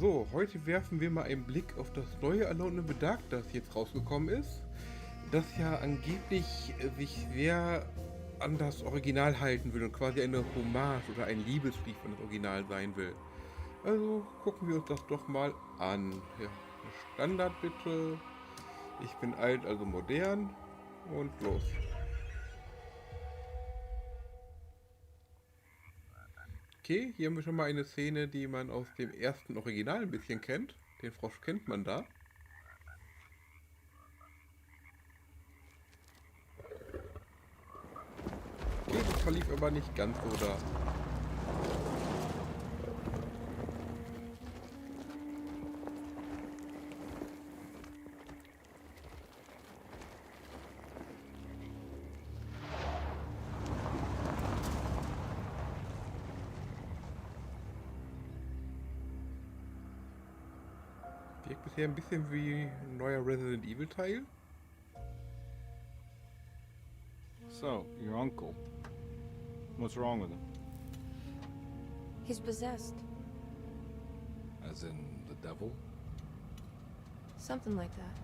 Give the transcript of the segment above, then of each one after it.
So, heute werfen wir mal einen Blick auf das neue Alone in the Dark, das jetzt rausgekommen ist. Das ja angeblich sich sehr an das Original halten will und quasi eine Hommage oder ein Liebesbrief an das Original sein will. Also gucken wir uns das doch mal an. Ja, Standard bitte. Ich bin alt, also modern. Und los. Okay, hier haben wir schon mal eine Szene, die man aus dem ersten Original ein bisschen kennt. Den Frosch kennt man da. Okay, das verlief aber nicht ganz so da. Wirkt bisher ein bisschen wie ein neuer Resident Evil Teil. So, your uncle. What's wrong with him? He's possessed. As in the devil? Something like that.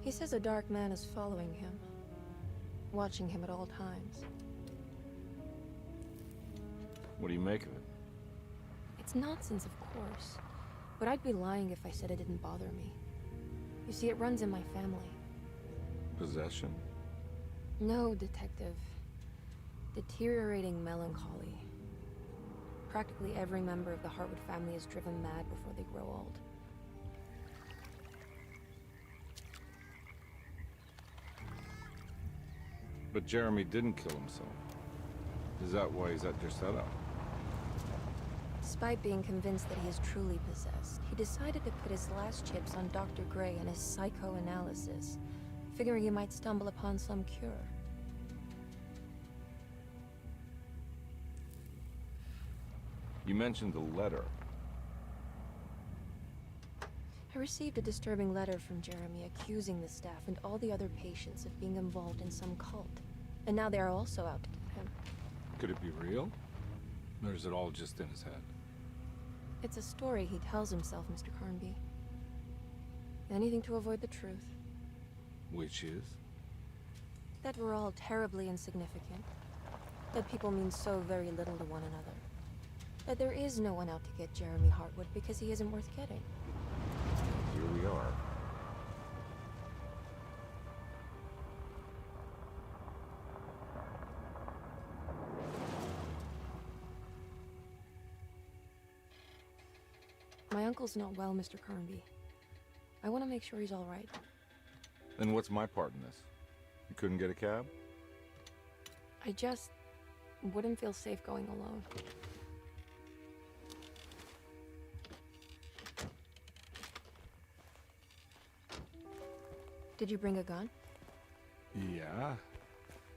He says a dark man is following him, watching him at all times. What do you make of it? It's nonsense, of course. But I'd be lying if I said it didn't bother me. You see, it runs in my family. Possession? No, detective. Deteriorating melancholy. Practically every member of the Hartwood family is driven mad before they grow old. But Jeremy didn't kill himself. Is that why he's at Derceto? Despite being convinced that he is truly possessed, he decided to put his last chips on Dr. Gray and his psychoanalysis, figuring he might stumble upon some cure. You mentioned the letter. I received a disturbing letter from Jeremy accusing the staff and all the other patients of being involved in some cult. And now they are also out to get him. Could it be real? Or is it all just in his head? It's a story he tells himself, Mr. Carnby. Anything to avoid the truth. Which is? That we're all terribly insignificant. That people mean so very little to one another. That there is no one out to get Jeremy Hartwood because he isn't worth getting. Here we are. My uncle's not well, Mr. Carnby. I want to make sure he's all right. Then what's my part in this? You couldn't get a cab? I just wouldn't feel safe going alone. Did you bring a gun? Yeah.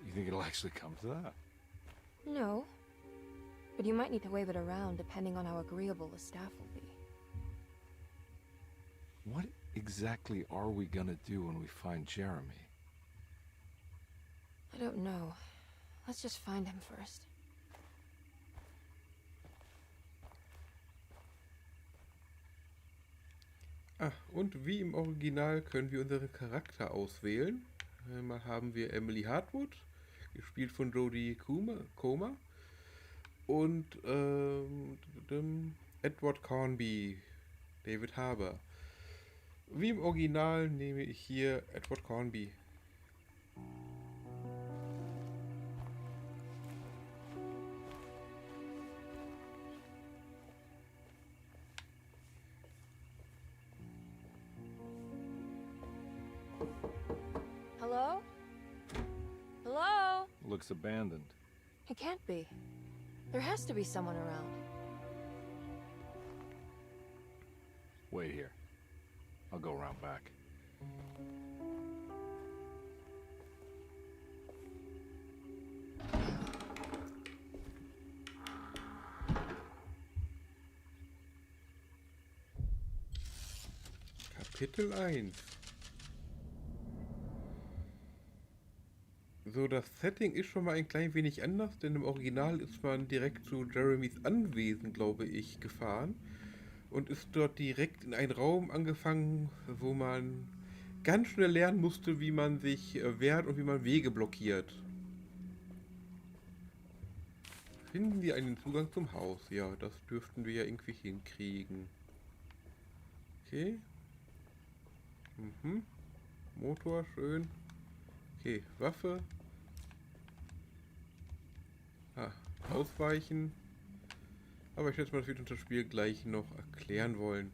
You think it'll actually come to that? No. But you might need to wave it around depending on how agreeable the staff will be. What exactly are we gonna do when we find Jeremy? I don't know. Let's just find him first. Ah, und wie im Original können wir unseren Charakter auswählen. Einmal haben wir Emily Hartwood, gespielt von Jodie Comer. Und Edward Cornby, David Harbour. Wie im Original nehme ich hier Edward Cornby. Hello? Hello? Looks abandoned. It can't be. There has to be someone around. Wait here. I'll go around back. Kapitel 1. So, das Setting ist schon mal ein klein wenig anders, denn im Original ist man direkt zu Jeremys Anwesen, glaube ich, gefahren. und ist dort direkt in einen Raum angefangen, wo man ganz schnell lernen musste, wie man sich wehrt und wie man Wege blockiert. Finden wir einen Zugang zum Haus? Ja, das dürften wir ja irgendwie hinkriegen. Okay. Mhm. Motor, schön. Okay, Waffe. Ah, ausweichen. Aber ich schätze mal, das wird uns das Spiel gleich noch erklären wollen.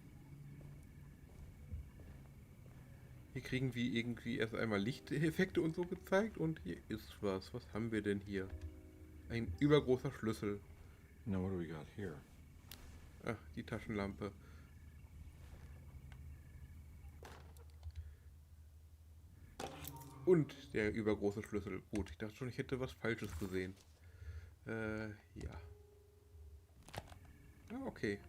Hier kriegen wir irgendwie erst einmal Lichteffekte und so gezeigt. Und hier ist was. Was haben wir denn hier? Ein übergroßer Schlüssel. Now what do we got here? Ach, die Taschenlampe. Und der übergroße Schlüssel. Gut, ich dachte schon, ich hätte was Falsches gesehen. Ja. Ah, okay.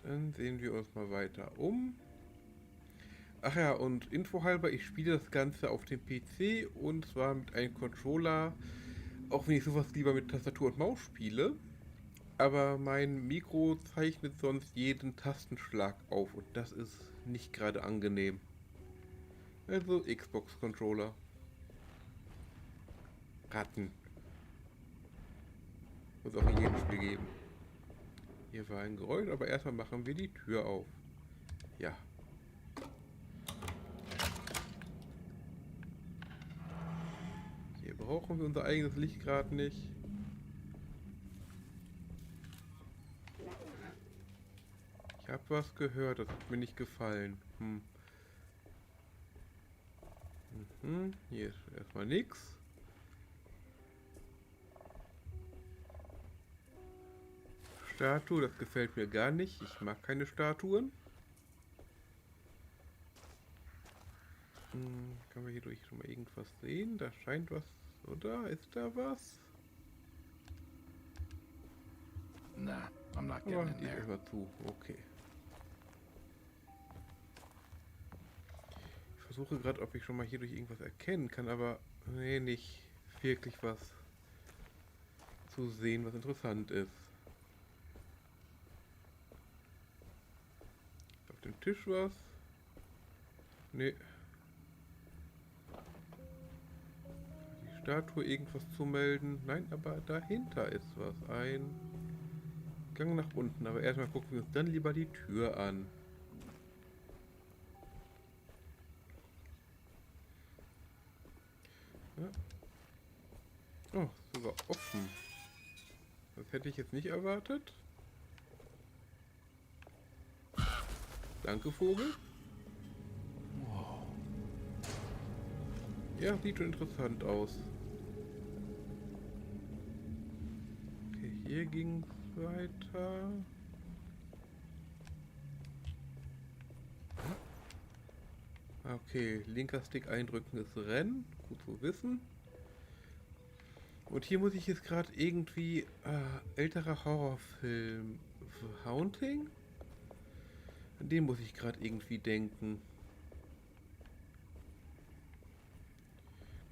Dann sehen wir uns mal weiter um. Ach ja, und Info halber, ich spiele das Ganze auf dem PC und zwar mit einem Controller, auch wenn ich sowas lieber mit Tastatur und Maus spiele. Aber mein Mikro zeichnet sonst jeden Tastenschlag auf und das ist nicht gerade angenehm. Also Xbox-Controller. Ratten. Muss auch in jedem Spiel geben. Hier war ein Geräusch, aber erstmal machen wir die Tür auf. Ja. Hier brauchen wir unser eigenes Licht gerade nicht. Ich habe was gehört, das hat mir nicht gefallen. Hier ist erstmal nichts. Statue, das gefällt mir gar nicht. Ich mag keine Statuen. Kann man hierdurch schon mal irgendwas sehen? Da scheint was, oder? Ist da was? Nah, I'm not Aber getting in die ist there. erstmal zu. Okay. Ich versuche gerade, ob ich schon mal hierdurch irgendwas erkennen kann, aber nee, nicht wirklich was zu sehen, was interessant ist. Auf dem Tisch was? Nee. Die Statue irgendwas zu melden? Nein, aber dahinter ist was. Ein Gang nach unten. Aber erstmal gucken wir uns dann lieber die Tür an. Ja. Oh, sogar offen. Das hätte ich jetzt nicht erwartet. Danke, Vogel. Ja, sieht schon interessant aus. Okay, hier ging es weiter. Okay, linker Stick eindrücken ist Rennen. Gut zu wissen. Und hier muss ich jetzt gerade irgendwie älterer Horrorfilm The Haunting? An den muss ich gerade irgendwie denken.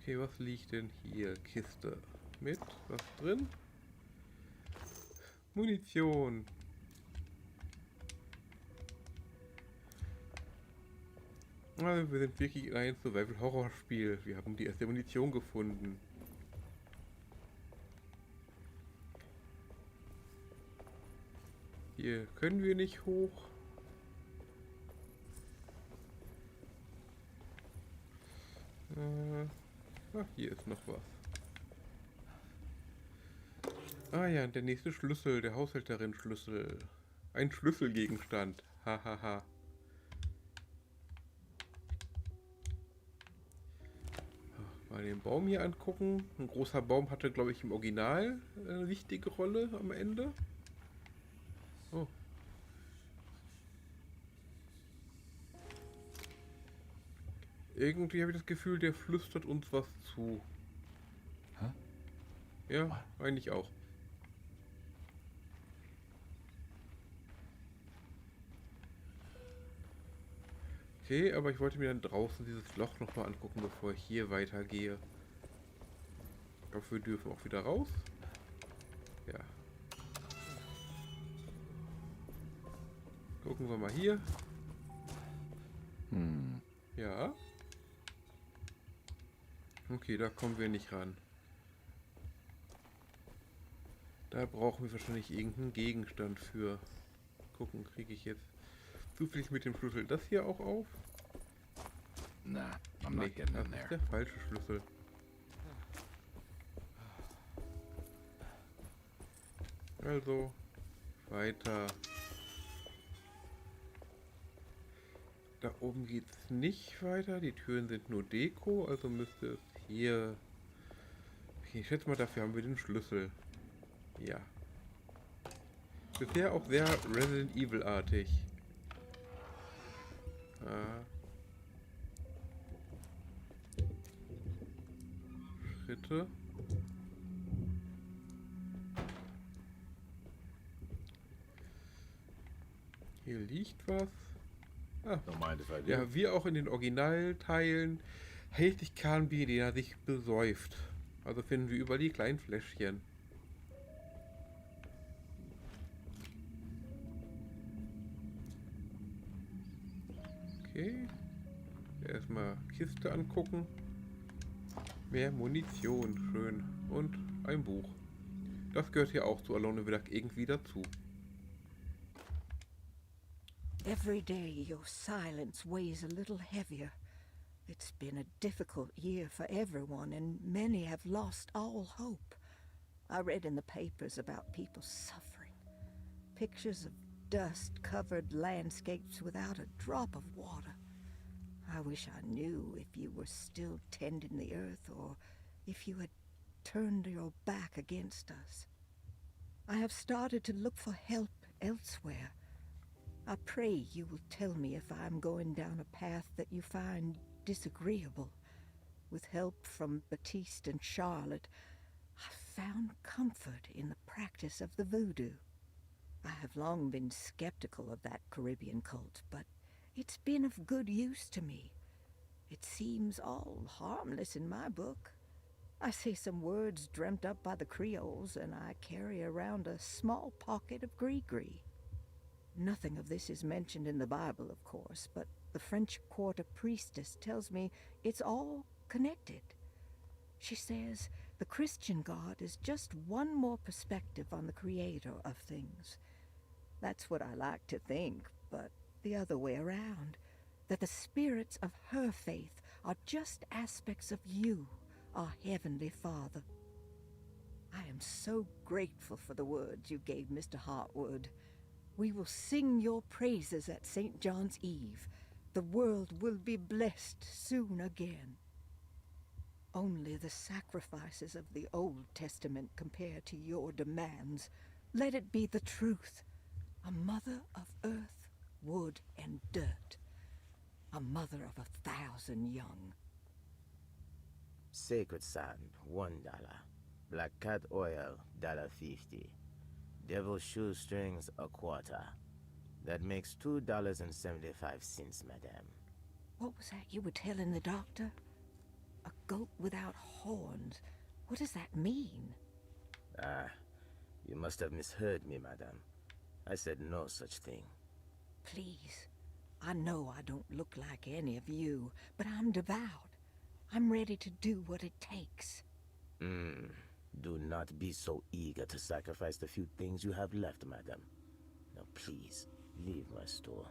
Okay, was liegt denn hier? Kiste. Mit was drin? Munition. Also wir sind wirklich in einem Survival-Horror-Spiel. Wir haben die erste Munition gefunden. Hier können wir nicht hoch. Hier ist noch was. Ah ja, der nächste Schlüssel, der Haushälterin-Schlüssel. Ein Schlüsselgegenstand. Hahaha. Mal den Baum hier angucken. Ein großer Baum hatte, glaube ich, im Original eine wichtige Rolle am Ende. Oh. Irgendwie habe ich das Gefühl, der flüstert uns was zu. Hä? Ja, eigentlich auch. Okay, aber ich wollte mir dann draußen dieses Loch nochmal angucken, bevor ich hier weitergehe. Aber wir dürfen auch wieder raus. Ja. Gucken wir mal hier. Ja. Okay, da kommen wir nicht ran. Da brauchen wir wahrscheinlich irgendeinen Gegenstand für. Gucken, kriege ich jetzt zufällig mit dem Schlüssel das hier auch auf? Nah, I'm Nee, not getting das in ist there. der falsche Schlüssel. Also, weiter. Da oben geht es nicht weiter. Die Türen sind nur Deko, also müsste es hier... Okay, ich schätze mal, dafür haben wir den Schlüssel. Ja. Bisher auch sehr Resident Evil-artig. Schritte. Hier liegt was. Ah, Don't mind if I do. ja, wie auch in den Originalteilen hält sich Kahnbier, der sich besäuft. Also finden wir überall die kleinen Fläschchen. Okay. Erstmal Kiste angucken. Mehr Munition, schön. Und ein Buch. Das gehört hier auch zu Alone in the Dark irgendwie dazu. Every day your silence weighs a little heavier. It's been a difficult year for everyone, and many have lost all hope. I read in the papers about people suffering. Pictures of dust-covered landscapes without a drop of water. I wish I knew if you were still tending the earth or if you had turned your back against us. I have started to look for help elsewhere. I pray you will tell me if I am going down a path that you find disagreeable. With help from Baptiste and Charlotte, I found comfort in the practice of the voodoo. I have long been skeptical of that Caribbean cult, but it's been of good use to me. It seems all harmless in my book. I say some words dreamt up by the Creoles, and I carry around a small pocket of gree-gree. Nothing of this is mentioned in the Bible, of course, but the French Quarter priestess tells me it's all connected. She says the Christian God is just one more perspective on the creator of things. That's what I like to think, but the other way around, that the spirits of her faith are just aspects of you, our Heavenly Father. I am so grateful for the words you gave Mr. Hartwood. We will sing your praises at St. John's Eve. The world will be blessed soon again. Only the sacrifices of the Old Testament compare to your demands. Let it be the truth. A mother of earth, wood, and dirt. A mother of 1,000 young. Sacred sand, $1. Black cat oil, $1.50. Devil shoestrings, a quarter. That makes $2.75, madame. What was that you were telling the doctor? A goat without horns. What does that mean? Ah, you must have misheard me, madame. I said no such thing. Please. I know I don't look like any of you, but I'm devout. I'm ready to do what it takes. Do not be so eager to sacrifice the few things you have left, madam. Now please, leave my store.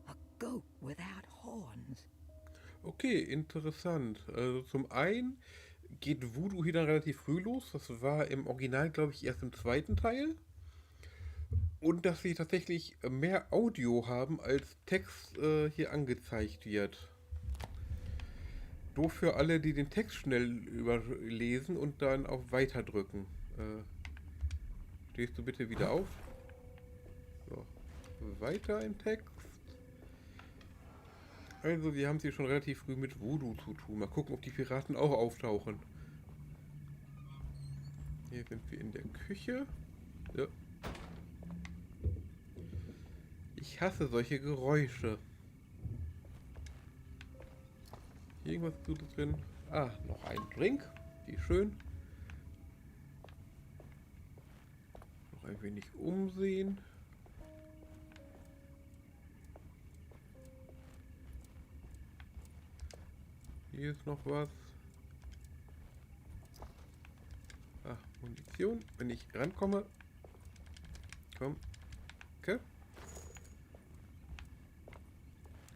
A goat without horns. Okay, interessant. Also zum einen geht Voodoo hier dann relativ früh los. Das war im Original, glaube ich, erst im zweiten Teil. Und dass sie tatsächlich mehr Audio haben, als Text hier angezeigt wird. Doof für alle, die den Text schnell überlesen und dann auf Weiter drücken. Stehst du bitte wieder auf? So. Weiter im Text. Also, wir haben es hier schon relativ früh mit Voodoo zu tun. Mal gucken, ob die Piraten auch auftauchen. Hier sind wir in der Küche. Ja. Ich hasse solche Geräusche. Irgendwas tut es drin. Ah, noch ein Drink. Wie schön. Ein wenig umsehen. Hier ist noch was. Ach, Munition. Wenn ich rankomme. Komm. Okay.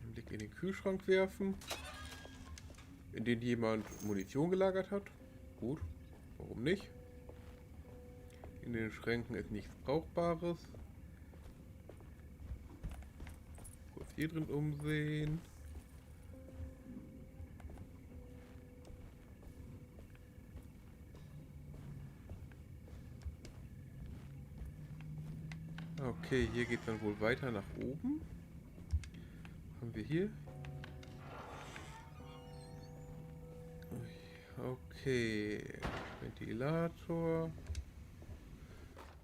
Einen Blick in den Kühlschrank werfen. In den jemand Munition gelagert hat. Gut. Warum nicht? In den Schränken ist nichts Brauchbares. Kurz hier drin umsehen. Okay, hier geht es dann wohl weiter nach oben. Was haben wir hier? Okay, Ventilator.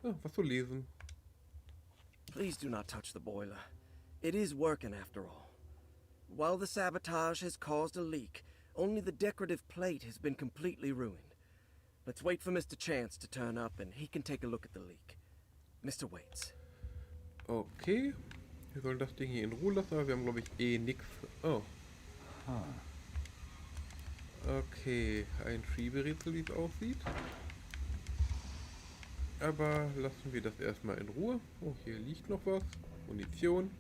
Ah, was zu lesen. Please do not touch the boiler. It is working after all. While the sabotage has caused a leak, only the decorative plate has been completely ruined. Let's wait for Mr. Chance to turn up and he can take a look at the leak. Mr. Waits. Okay. Wir sollen das Ding hier in Ruhe lassen, aber wir haben, glaube ich, eh nix. Oh. Okay, ein Schieberätsel, wie es aussieht. Aber lassen wir das erstmal in Ruhe. Oh, hier liegt noch was. Munition.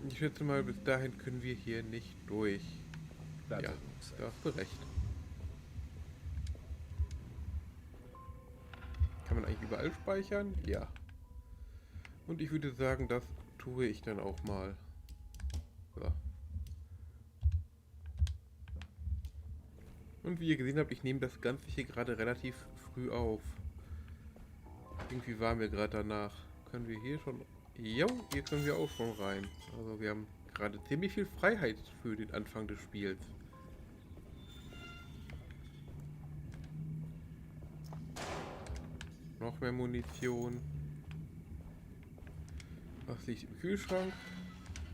Ich schätze mal, bis dahin können wir hier nicht durch. That Ja, doesn't make sense. da hast du recht. Kann man eigentlich überall speichern? Ja. Und ich würde sagen, das tue ich dann auch mal. So. Und wie ihr gesehen habt, ich nehme das Ganze hier gerade relativ früh auf. Irgendwie war mir gerade danach. Können wir hier schon... Jo, hier können wir auch schon rein. Also wir haben gerade ziemlich viel Freiheit für den Anfang des Spiels. Noch mehr Munition. Was liegt im Kühlschrank?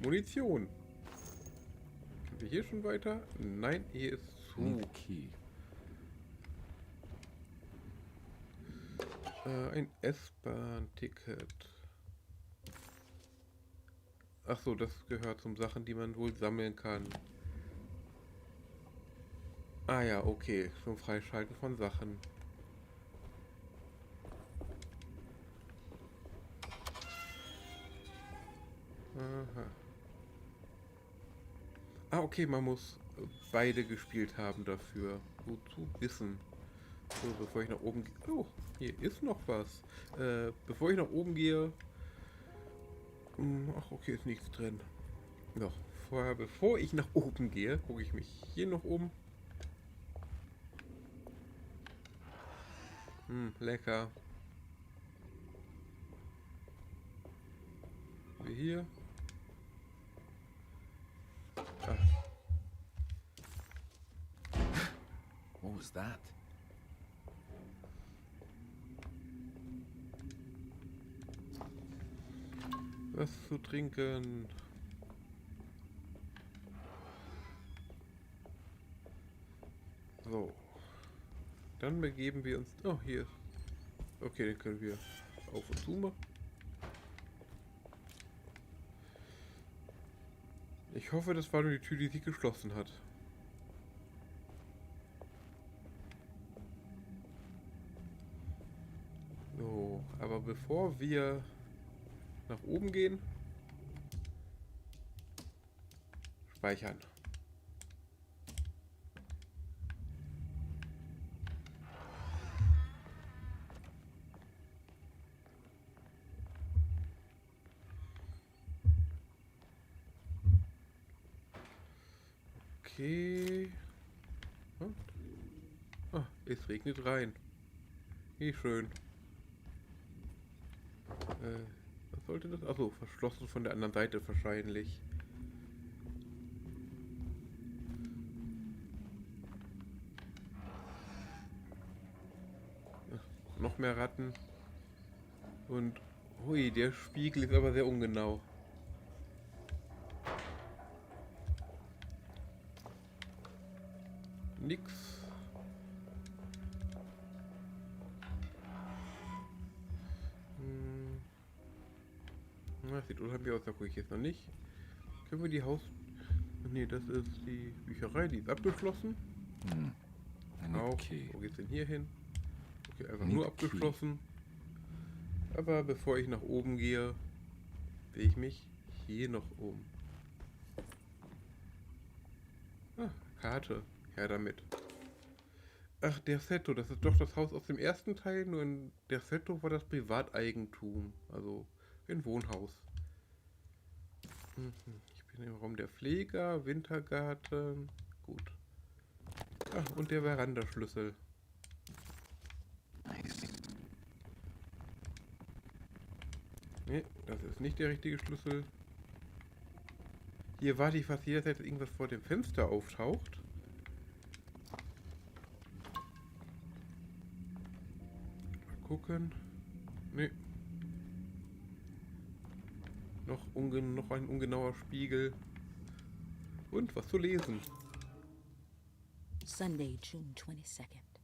Munition. Können wir hier schon weiter? Nein, hier ist zu. Need key. Ein S-Bahn-Ticket. Ach so, das gehört zum Sachen, die man wohl sammeln kann. Ah ja, okay. Zum Freischalten von Sachen. Aha. Ah, okay, man muss beide gespielt haben dafür. Wozu wissen? So, bevor ich nach oben gehe... Oh, hier ist noch was. Bevor ich nach oben gehe... Ach, okay, ist nichts drin. Noch vorher, bevor ich nach oben gehe, gucke ich mich hier noch um. Lecker. Wir hier. Ah, What was that? was zu trinken. So. Dann begeben wir uns... Oh, hier ist... Okay, den können wir auf und zu machen. Ich hoffe, das war nur die Tür, die sich geschlossen hat. So, aber bevor wir nach oben gehen, speichern. Okay. Und? Ah, es regnet rein. Wie schön. Was sollte das? Achso, verschlossen von der anderen Seite wahrscheinlich. Ach, noch mehr Ratten. Und, hui, der Spiegel ist aber sehr ungenau. Nix. Na, das sieht unheimlich aus, da gucke ich jetzt noch nicht. Können wir die Haus... Ne, das ist die Bücherei, die ist abgeschlossen. I need a Auch. key. Wo geht's denn hier hin? Okay, einfach Need nur a key. abgeschlossen. Aber bevor ich nach oben gehe, sehe ich mich hier noch um. Ah, Karte. Her damit. Ach, Derceto, das ist doch das Haus aus dem ersten Teil, nur in Derceto war das Privateigentum. Also ein Wohnhaus. Ich bin im Raum der Pfleger, Wintergarten. Gut. Ach, und der Verandaschlüssel. Nice. Ne, das ist nicht der richtige Schlüssel. Hier warte ich fast jederzeit, dass irgendwas vor dem Fenster auftaucht. Mal gucken. Ne. Noch ein ungenauer Spiegel. Und was zu lesen. Sunday, June 22nd.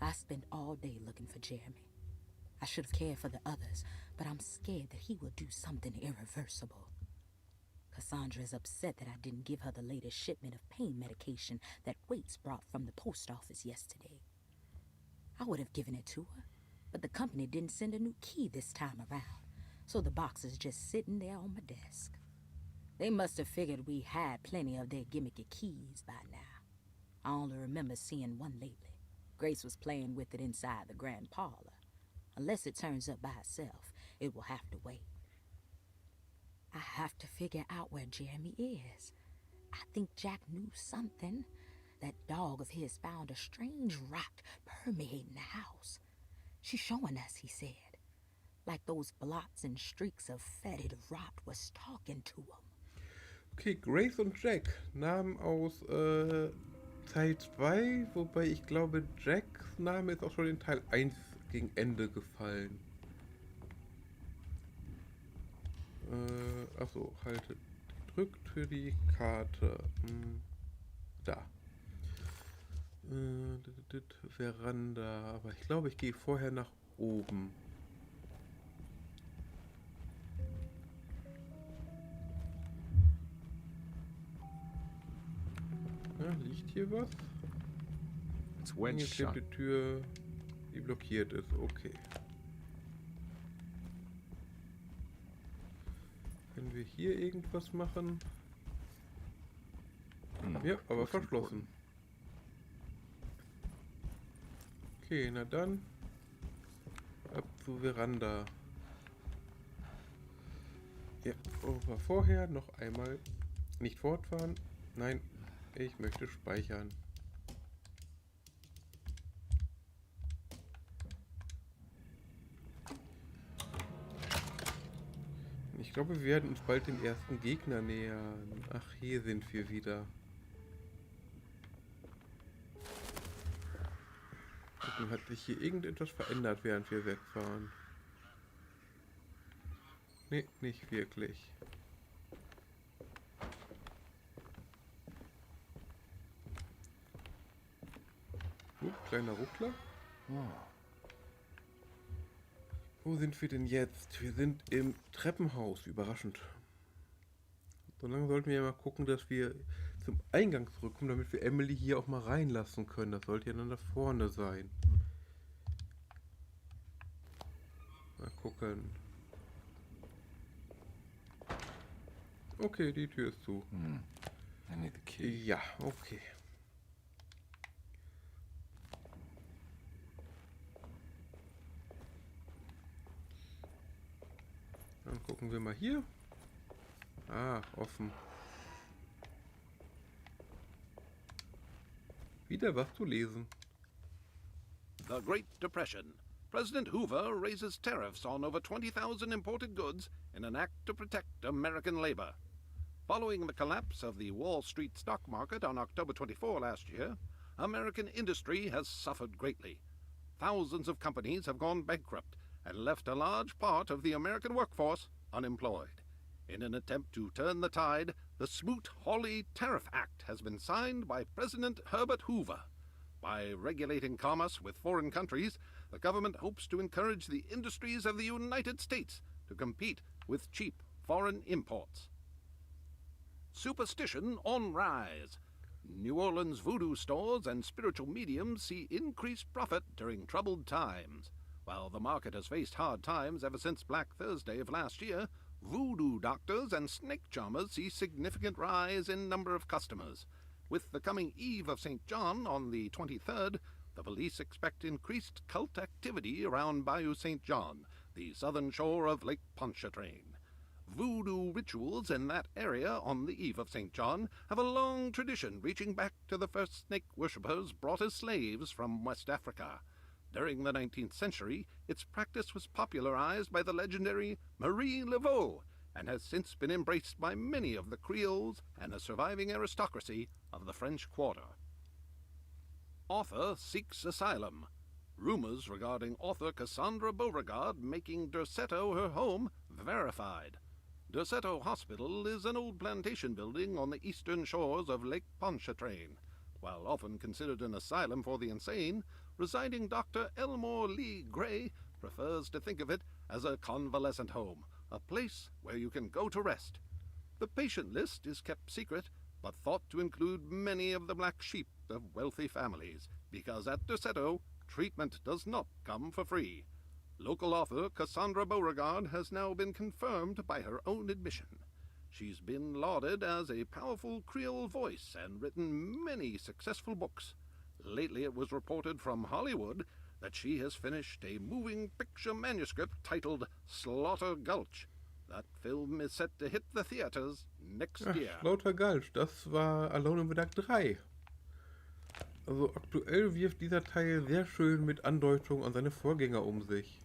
I spent all day looking for Jeremy. I should have cared for the others, but I'm scared that he will do something irreversible. Cassandra is upset that I didn't give her the latest shipment of pain medication that Waits brought from the post office yesterday. I would have given it to her, but the company didn't send a new key this time around, so the box is just sitting there on my desk. They must have figured we had plenty of their gimmicky keys by now. I only remember seeing one lately. Grace was playing with it inside the grand parlor. Unless it turns up by itself, it will have to wait. I have to figure out where Jeremy is. I think Jack knew something. That dog of his found a strange rot permeating the house. She's showing us, he said. Like those blots and streaks of fetid rot was talking to him. Okay, Grace und Jack. Namen aus Teil 2, wobei ich glaube, Jacks Name ist auch schon in Teil 1 gegen Ende gefallen. Achso, haltet gedrückt für die Karte. Da. Veranda. Aber ich glaube, ich gehe vorher nach oben. Ja, liegt hier was? It's wedged shut. Angeklebte Tür, die blockiert ist. Okay. Können wir hier irgendwas machen? No, Ja, aber looks verschlossen. Okay, na dann. Ab zur Veranda. Ja, aber vorher noch einmal nicht fortfahren. Nein, ich möchte speichern. Ich glaube, wir werden uns bald dem ersten Gegner nähern. Ach, hier sind wir wieder. Gucken, hat sich hier irgendetwas verändert, während wir wegfahren? Nee, nicht wirklich. Kleiner Ruckler. Wo sind wir denn jetzt? Wir sind im Treppenhaus, überraschend. So lange sollten wir ja mal gucken, dass wir zum Eingang zurückkommen, damit wir Emily hier auch mal reinlassen können. Das sollte ja dann da vorne sein. Mal gucken. Okay, die Tür ist zu. I need the key. Ja, okay. Dann gucken wir mal hier. Ah, offen. Wieder was zu lesen. The Great Depression. President Hoover raises tariffs on over 20,000 imported goods in an act to protect American labor. Following the collapse of the Wall Street stock market on October 24 last year, American industry has suffered greatly. Thousands of companies have gone bankrupt and left a large part of the American workforce unemployed. In an attempt to turn the tide, the Smoot-Hawley Tariff Act has been signed by President Herbert Hoover. By regulating commerce with foreign countries, the government hopes to encourage the industries of the United States to compete with cheap foreign imports. Superstition on rise. New Orleans voodoo stores and spiritual mediums see increased profit during troubled times. While the market has faced hard times ever since Black Thursday of last year, voodoo doctors and snake charmers see significant rise in number of customers. With the coming eve of St. John on the 23rd, the police expect increased cult activity around Bayou St. John, the southern shore of Lake Pontchartrain. Voodoo rituals in that area on the eve of St. John have a long tradition reaching back to the first snake worshippers brought as slaves from West Africa. During the 19th century, its practice was popularized by the legendary Marie Laveau and has since been embraced by many of the Creoles and a surviving aristocracy of the French Quarter. Author seeks asylum. Rumors regarding author Cassandra Beauregard making Derceto her home verified. Derceto Hospital is an old plantation building on the eastern shores of Lake Pontchartrain. While often considered an asylum for the insane, residing Dr. Elmore Lee Gray prefers to think of it as a convalescent home, a place where you can go to rest. The patient list is kept secret, but thought to include many of the black sheep of wealthy families, because at Derceto, treatment does not come for free. Local author Cassandra Beauregard has now been confirmed by her own admission. She's been lauded as a powerful Creole voice and written many successful books. Lately it was reported from Hollywood that she has finished a moving picture manuscript titled Slaughter Gulch. That film is set to hit the theaters next year. Slaughter Gulch, das war Alone in the Dark 3. Also aktuell wirft dieser Teil sehr schön mit Andeutungen an seine Vorgänger um sich.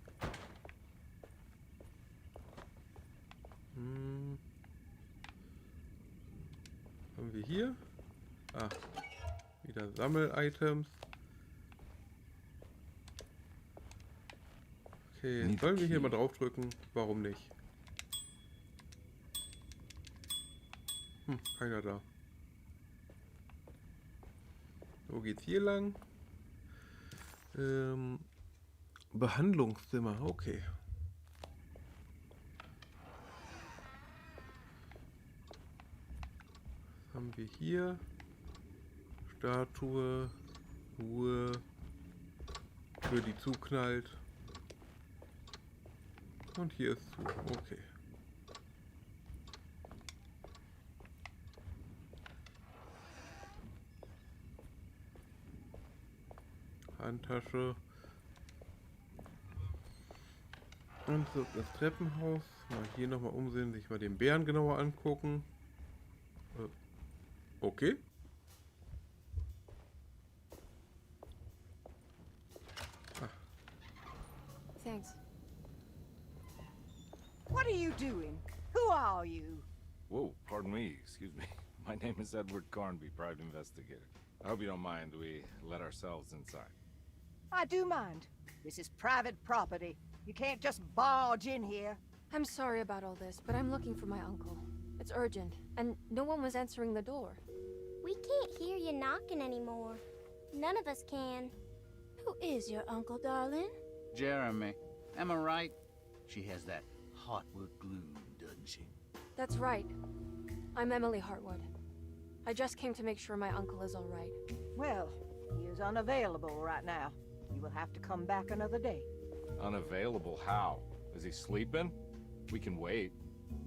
Haben wir hier? Wieder Sammel-Items. Okay, sollen wir hier mal draufdrücken? Warum nicht? Keiner da. Wo geht's hier lang? Behandlungszimmer, okay. Was haben wir hier? Statue, Ruhe, Tür, die zuknallt. Und hier ist zu, okay. Handtasche. Und so das Treppenhaus. Mal hier nochmal umsehen, sich mal den Bären genauer angucken. Okay. Thanks. What are you doing? Who are you? Whoa, pardon me, excuse me. My name is Edward Carnby, private investigator. I hope you don't mind we let ourselves inside. I do mind. This is private property. You can't just barge in here. I'm sorry about all this, but I'm looking for my uncle. It's urgent, and no one was answering the door. We can't hear you knocking anymore. None of us can. Who is your uncle, darling? Jeremy. Am I right? She has that Hartwood gloom, doesn't she? That's right. I'm Emily Hartwood. I just came to make sure my uncle is all right. Well, he is unavailable right now. You will have to come back another day. Unavailable how? Is he sleeping? We can wait.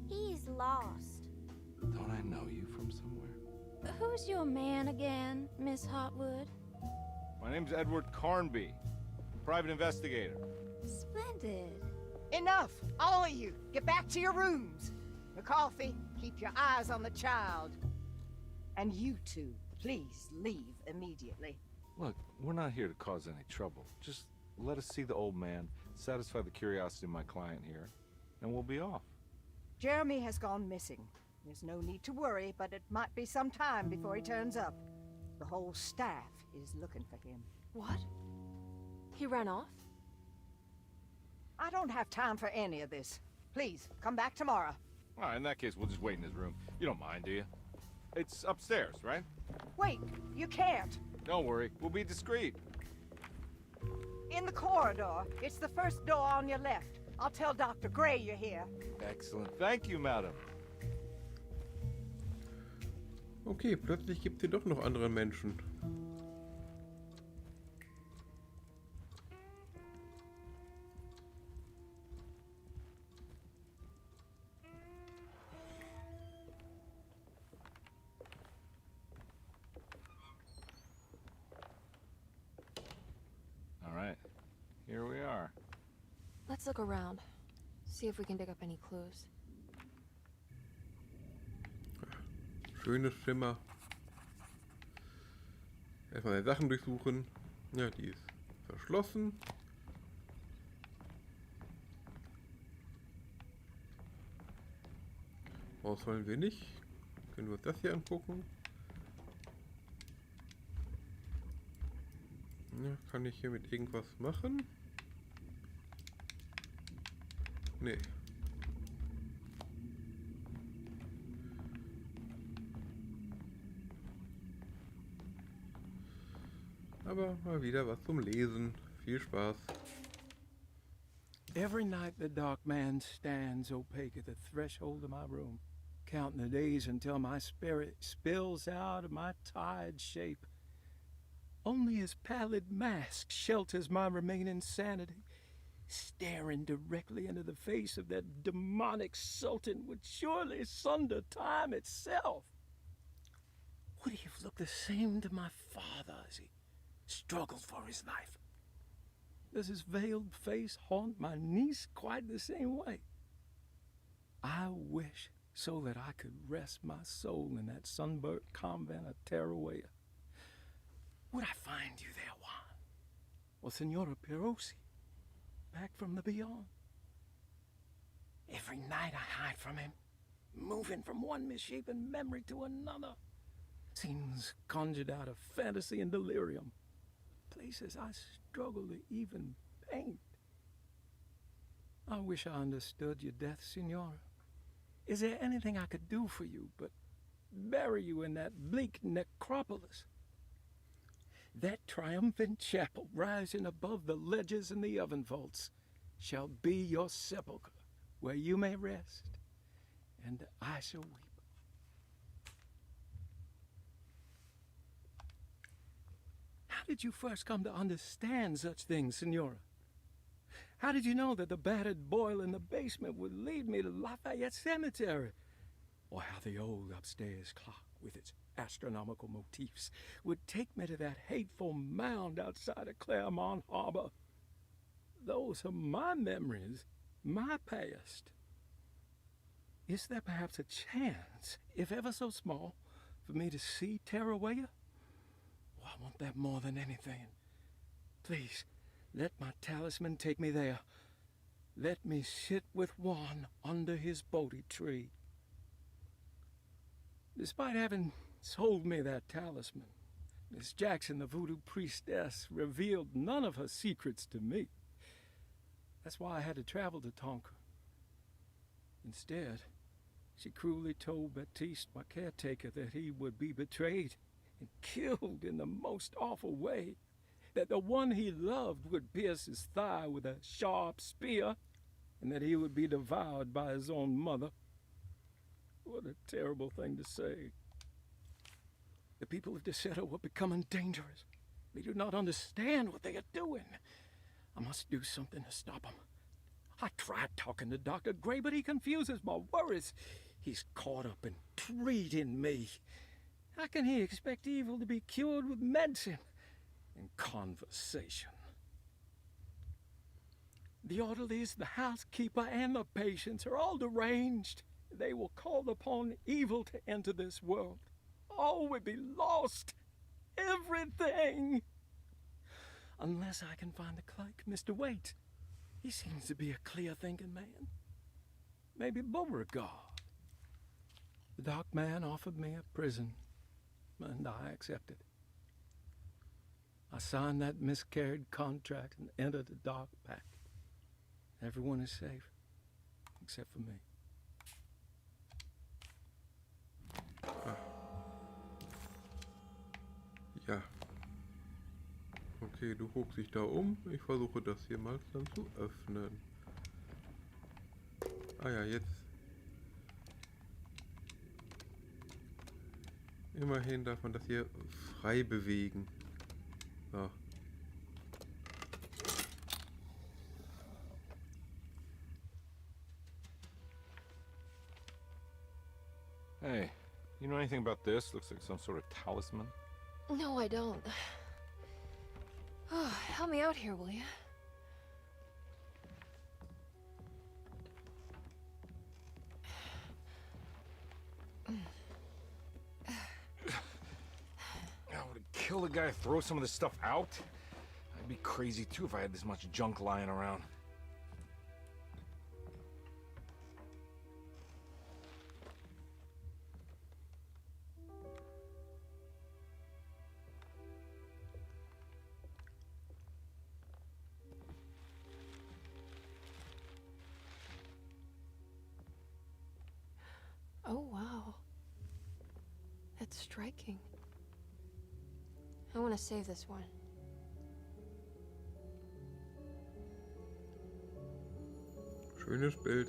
He's lost. Don't I know you from somewhere? Who's your man again, Miss Hartwood? My name's Edward Carnby, private investigator. Splendid. Enough! All of you! Get back to your rooms! McCarthy, keep your eyes on the child. And you two, please leave immediately. Look, we're not here to cause any trouble. Just let us see the old man, satisfy the curiosity of my client here, and we'll be off. Jeremy has gone missing. There's no need to worry, but it might be some time before he turns up. The whole staff is looking for him. What? He ran off? I don't have time for any of this. Please, come back tomorrow. All right, in that case, we'll just wait in his room. You don't mind, do you? It's upstairs, right? Wait, you can't. Don't worry, we'll be discreet. In the corridor. It's the first door on your left. I'll tell Dr. Gray you're here. Excellent. Thank you, madam. Okay, plötzlich gibt es hier doch noch andere Menschen. All right. Here we are. Let's look around. See if we can dig up any clues. Schönes Schimmer. Erstmal die Sachen durchsuchen. Ja, die ist verschlossen. Raus wollen wir nicht. Können wir uns das hier angucken. Ja, kann ich hier mit irgendwas machen? Nee. Aber mal wieder was zum Lesen. Viel Spaß. Every night the dark man stands opaque at the threshold of my room, counting the days until my spirit spills out of my tired shape. Only his pallid mask shelters my remaining sanity. Staring directly into the face of that demonic sultan would surely sunder time itself. Would he have looked the same to my father as he struggled for his life? Does his veiled face haunt my niece quite the same way? I wish so that I could rest my soul in that sunburnt convent of Teruel. Would I find you there, Juan? Or Senora Pirosi, back from the beyond? Every night I hide from him, moving from one misshapen memory to another. Scenes conjured out of fantasy and delirium. Places I struggle to even paint. I wish I understood your death, Senora. Is there anything I could do for you but bury you in that bleak necropolis? That triumphant chapel rising above the ledges and the oven vaults shall be your sepulchre, where you may rest, and I shall weep. How did you first come to understand such things, Senora? How did you know that the battered boil in the basement would lead me to Lafayette Cemetery? Or how the old upstairs clock, with its astronomical motifs, would take me to that hateful mound outside of Claremont Harbor? Those are my memories, my past. Is there perhaps a chance, if ever so small, for me to see Teruel? Oh, I want that more than anything. Please, let my talisman take me there. Let me sit with Juan under his Bodhi tree. Despite having sold me that talisman, Miss Jackson, the voodoo priestess, revealed none of her secrets to me. That's why I had to travel to Tonka. Instead, she cruelly told Baptiste, my caretaker, that he would be betrayed and killed in the most awful way, that the one he loved would pierce his thigh with a sharp spear, and that he would be devoured by his own mother. What a terrible thing to say. The people of Derceto are becoming dangerous. They do not understand what they are doing. I must do something to stop them. I tried talking to Dr. Gray, but he confuses my worries. He's caught up in treating me. How can he expect evil to be cured with medicine and conversation? The orderlies, the housekeeper, and the patients are all deranged. They will call upon evil to enter this world. All will be lost. Everything. Unless I can find the clerk, Mr. Waite. He seems to be a clear-thinking man. Maybe Beauregard. The dark man offered me a prison, and I accepted. I signed that miscarried contract and entered the dark pact. Everyone is safe, except for me. Ja. Okay, du guckst dich da um. Ich versuche das hier mal dann zu öffnen. Ah ja, jetzt. Immerhin darf man das hier frei bewegen. So. Hey, you know anything about this? Looks like some sort of talisman. No, I don't. Oh, help me out here, will you? I would kill a guy, throw some of this stuff out. I'd be crazy too if I had this much junk lying around. Oh, wow. That's striking. I want to save this one. Schönes Bild.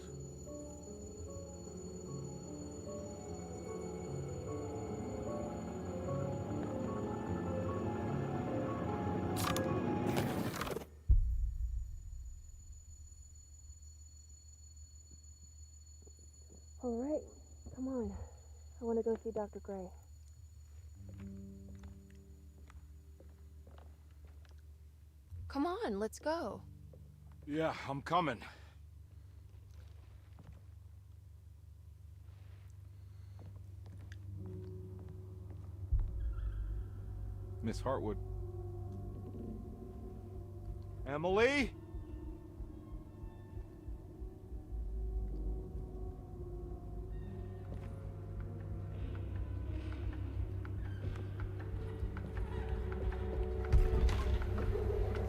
All right, come on. I want to go see Dr. Gray. Come on, let's go. Yeah, I'm coming. Miss Hartwood. Emily?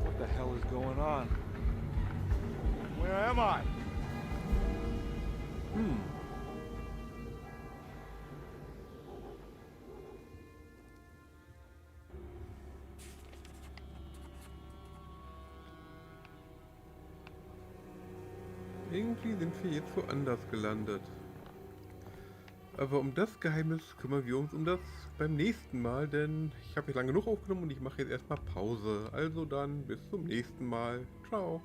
What the hell is going on? Where am I? Irgendwie sind wir jetzt woanders gelandet. Aber um das Geheimnis kümmern wir uns beim nächsten Mal, denn ich habe jetzt lange genug aufgenommen und ich mache jetzt erstmal Pause. Also dann bis zum nächsten Mal. Ciao.